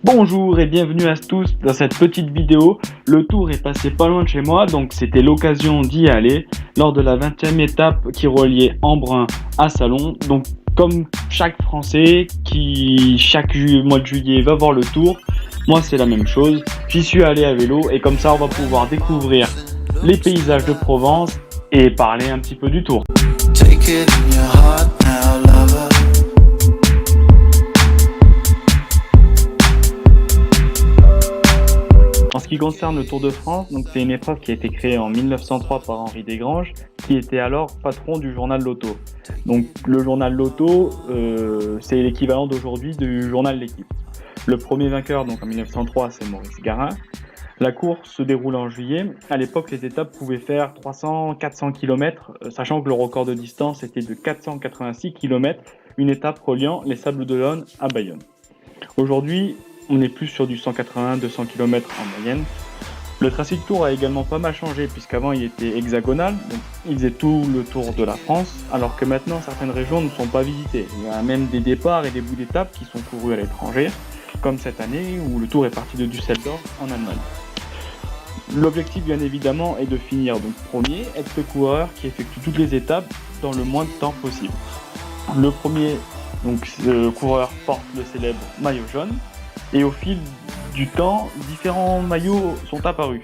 Bonjour et bienvenue à tous dans cette petite vidéo. Le tour est passé pas loin de chez moi, donc c'était l'occasion d'y aller lors de la 20e étape qui reliait Embrun à Salon. Donc comme chaque Français qui chaque mois de juillet va voir le tour, moi c'est la même chose. J'y suis allé à vélo et comme ça on va pouvoir découvrir les paysages de Provence et parler un petit peu du tour. Take it in your heart now, lover. En ce qui concerne le Tour de France, donc c'est une épreuve qui a été créée en 1903 par Henri Desgranges, qui était alors patron du journal L'Auto. Donc le journal L'Auto, c'est l'équivalent d'aujourd'hui du journal L'Équipe. Le premier vainqueur, donc en 1903, c'est Maurice Garin. La course se déroule en juillet. À l'époque, les étapes pouvaient faire 300-400 km, sachant que le record de distance était de 486 km, une étape reliant les Sables d'Olonne à Bayonne. Aujourd'hui, on est plus sur du 180-200 km en moyenne. Le tracé du tour a également pas mal changé, puisqu'avant il était hexagonal, donc il faisait tout le tour de la France, alors que maintenant certaines régions ne sont pas visitées. Il y a même des départs et des bouts d'étapes qui sont courus à l'étranger, comme cette année où le tour est parti de Düsseldorf en Allemagne. L'objectif bien évidemment est de finir donc premier, être le coureur qui effectue toutes les étapes dans le moins de temps possible. Le premier coureur porte le célèbre maillot jaune, et au fil du temps, différents maillots sont apparus.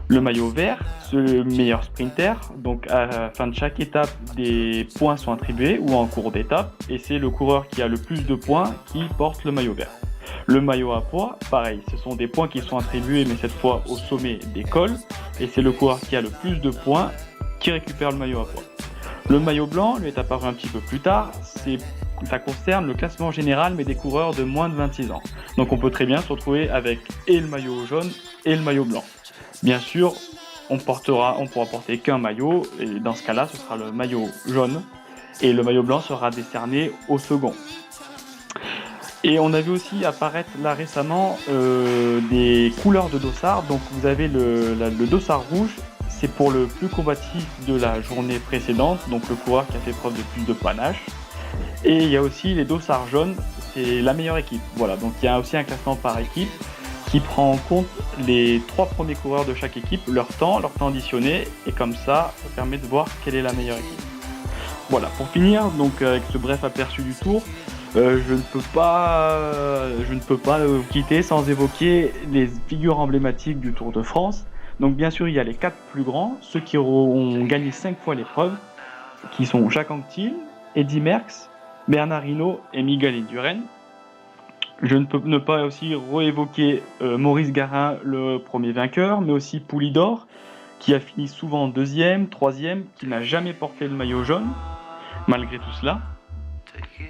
Le maillot vert, c'est le meilleur sprinter, donc à la fin de chaque étape, des points sont attribués ou en cours d'étape, et c'est le coureur qui a le plus de points qui porte le maillot vert. Le maillot à pois, pareil, ce sont des points qui sont attribués, mais cette fois au sommet des cols, et c'est le coureur qui a le plus de points qui récupère le maillot à pois. Le maillot blanc lui est apparu un petit peu plus tard, ça concerne le classement général mais des coureurs de moins de 26 ans. Donc on peut très bien se retrouver avec et le maillot jaune et le maillot blanc. Bien sûr, on pourra porter qu'un maillot et dans ce cas-là ce sera le maillot jaune et le maillot blanc sera décerné au second. Et on a vu aussi apparaître là récemment des couleurs de dossard. Donc vous avez le dossard rouge, c'est pour le plus combatif de la journée précédente, donc le coureur qui a fait preuve de plus de panache. Et il y a aussi les dossards jaunes, c'est la meilleure équipe. Voilà, donc il y a aussi un classement par équipe qui prend en compte les 3 premiers coureurs de chaque équipe, leur temps additionné, et comme ça permet de voir quelle est la meilleure équipe. Voilà, pour finir, donc avec ce bref aperçu du tour, je ne peux pas vous quitter sans évoquer les figures emblématiques du Tour de France. Donc bien sûr, il y a les 4 plus grands, ceux qui ont gagné 5 fois l'épreuve, qui sont Jacques Anquetil, Eddy Merckx, Bernard Hinault et Miguel Indurain. Je ne peux ne pas aussi réévoquer Maurice Garin, le premier vainqueur, mais aussi Poulidor, qui a fini souvent deuxième, troisième, qui n'a jamais porté le maillot jaune, malgré tout cela.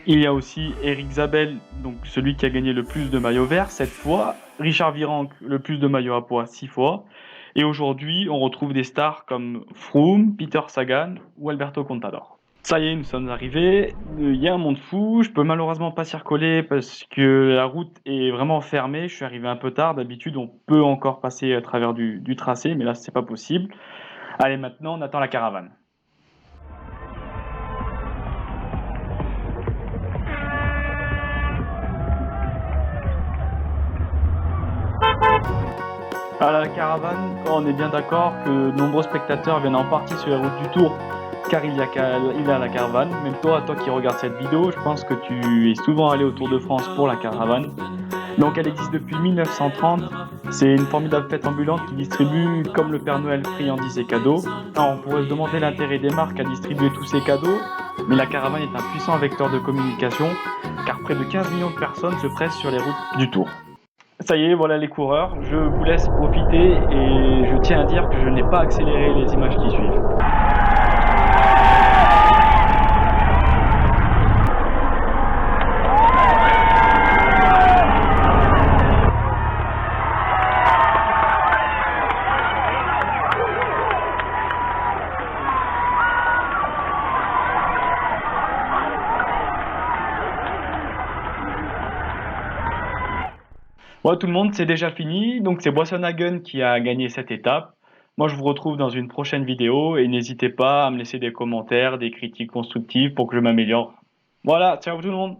Il y a aussi Eric Zabel, donc celui qui a gagné le plus de maillots verts 7 fois, Richard Virenque, le plus de maillots à pois 6 fois, et aujourd'hui on retrouve des stars comme Froome, Peter Sagan ou Alberto Contador. Ça y est, nous sommes arrivés, il y a un monde fou, je peux malheureusement pas circuler parce que la route est vraiment fermée, je suis arrivé un peu tard, d'habitude on peut encore passer à travers du tracé, mais là c'est pas possible. Allez, maintenant on attend la caravane. À la caravane, on est bien d'accord que de nombreux spectateurs viennent en partie sur les routes du Tour car il y a la caravane. Même toi qui regardes cette vidéo, je pense que tu es souvent allé au Tour de France pour la caravane. Donc elle existe depuis 1930. C'est une formidable fête ambulante qui distribue, comme le Père Noël, friandises et cadeaux. Alors, on pourrait se demander l'intérêt des marques à distribuer tous ces cadeaux, mais la caravane est un puissant vecteur de communication car près de 15 millions de personnes se pressent sur les routes du Tour. Ça y est, voilà les coureurs, je vous laisse profiter et je tiens à dire que je n'ai pas accéléré les images qui suivent. Bon, tout le monde, c'est déjà fini, donc c'est Boisson-Hagen qui a gagné cette étape. Moi, je vous retrouve dans une prochaine vidéo et n'hésitez pas à me laisser des commentaires, des critiques constructives pour que je m'améliore. Voilà, ciao tout le monde!